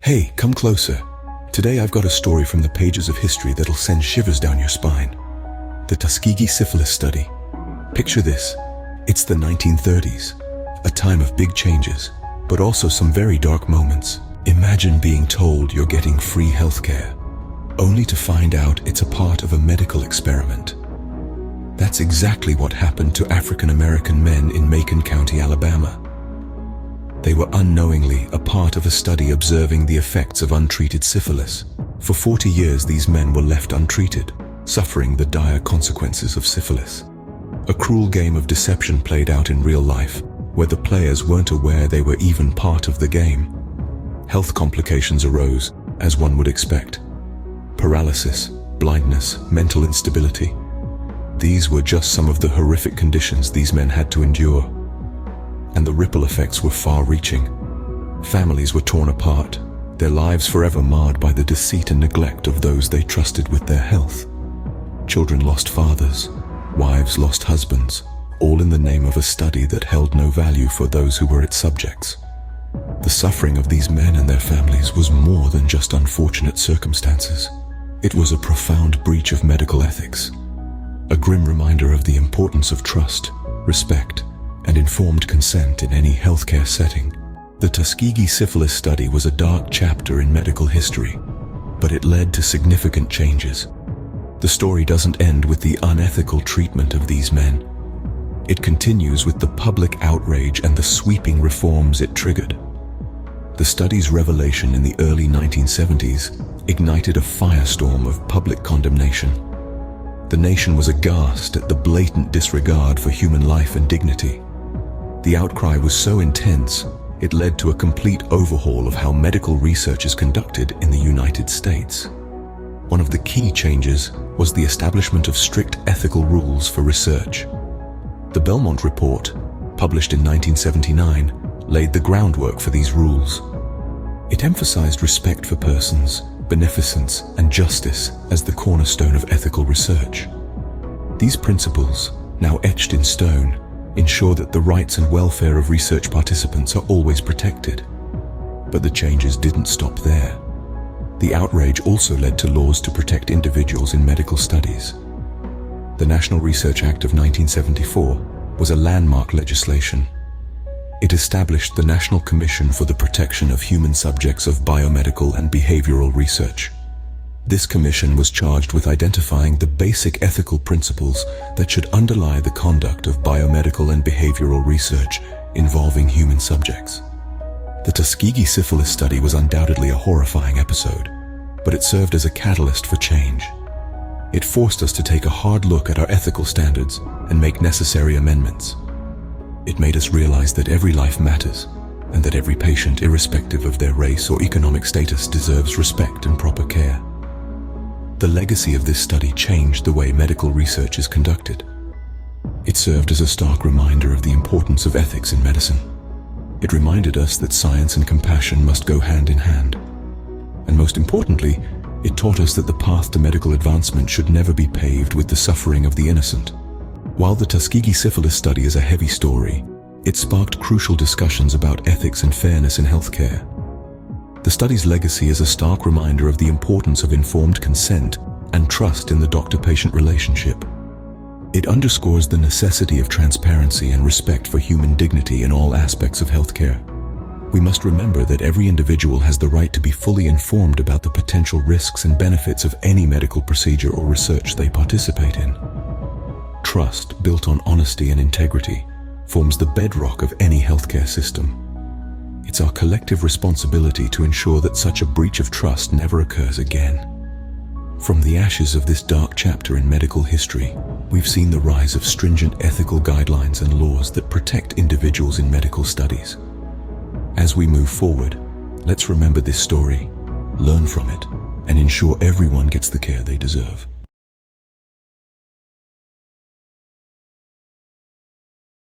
Hey, come closer. Today I've got a story from the pages of history that'll send shivers down your spine. The Tuskegee Syphilis Study. Picture this. It's the 1930s, a time of big changes, but also some very dark moments. Imagine being told you're getting free healthcare, only to find out it's a part of a medical experiment. That's exactly what happened to African American men in Macon County, Alabama. They were unknowingly a part of a study observing the effects of untreated syphilis. For 40 years, these men were left untreated, suffering the dire consequences of syphilis. A cruel game of deception played out in real life, where the players weren't aware they were even part of the game. Health complications arose, as one would expect. Paralysis, blindness, mental instability. These were just some of the horrific conditions these men had to endure. And the ripple effects were far-reaching. Families were torn apart, their lives forever marred by the deceit and neglect of those they trusted with their health. Children lost fathers, wives lost husbands, all in the name of a study that held no value for those who were its subjects. The suffering of these men and their families was more than just unfortunate circumstances. It was a profound breach of medical ethics, a grim reminder of the importance of trust, respect, and informed consent in any healthcare setting. The Tuskegee Syphilis Study was a dark chapter in medical history, but it led to significant changes. The story doesn't end with the unethical treatment of these men. It continues with the public outrage and the sweeping reforms it triggered. The study's revelation in the early 1970s ignited a firestorm of public condemnation. The nation was aghast at the blatant disregard for human life and dignity. The outcry was so intense, it led to a complete overhaul of how medical research is conducted in the United States. One of the key changes was the establishment of strict ethical rules for research. The Belmont Report, published in 1979, laid the groundwork for these rules. It emphasized respect for persons, beneficence, and justice as the cornerstone of ethical research. These principles, now etched in stone, ensure that the rights and welfare of research participants are always protected. But the changes didn't stop there. The outrage also led to laws to protect individuals in medical studies. The National Research Act of 1974 was a landmark legislation. It established the National Commission for the Protection of Human Subjects of Biomedical and Behavioral Research. This commission was charged with identifying the basic ethical principles that should underlie the conduct of biomedical and behavioral research involving human subjects. The Tuskegee Syphilis Study was undoubtedly a horrifying episode, but it served as a catalyst for change. It forced us to take a hard look at our ethical standards and make necessary amendments. It made us realize that every life matters, and that every patient, irrespective of their race or economic status, deserves respect and proper care. The legacy of this study changed the way medical research is conducted. It served as a stark reminder of the importance of ethics in medicine. It reminded us that science and compassion must go hand in hand. And most importantly, it taught us that the path to medical advancement should never be paved with the suffering of the innocent. While the Tuskegee Syphilis Study is a heavy story, it sparked crucial discussions about ethics and fairness in healthcare. The study's legacy is a stark reminder of the importance of informed consent and trust in the doctor-patient relationship. It underscores the necessity of transparency and respect for human dignity in all aspects of healthcare. We must remember that every individual has the right to be fully informed about the potential risks and benefits of any medical procedure or research they participate in. Trust, built on honesty and integrity, forms the bedrock of any healthcare system. It's our collective responsibility to ensure that such a breach of trust never occurs again. From the ashes of this dark chapter in medical history, we've seen the rise of stringent ethical guidelines and laws that protect individuals in medical studies. As we move forward, let's remember this story, learn from it, and ensure everyone gets the care they deserve.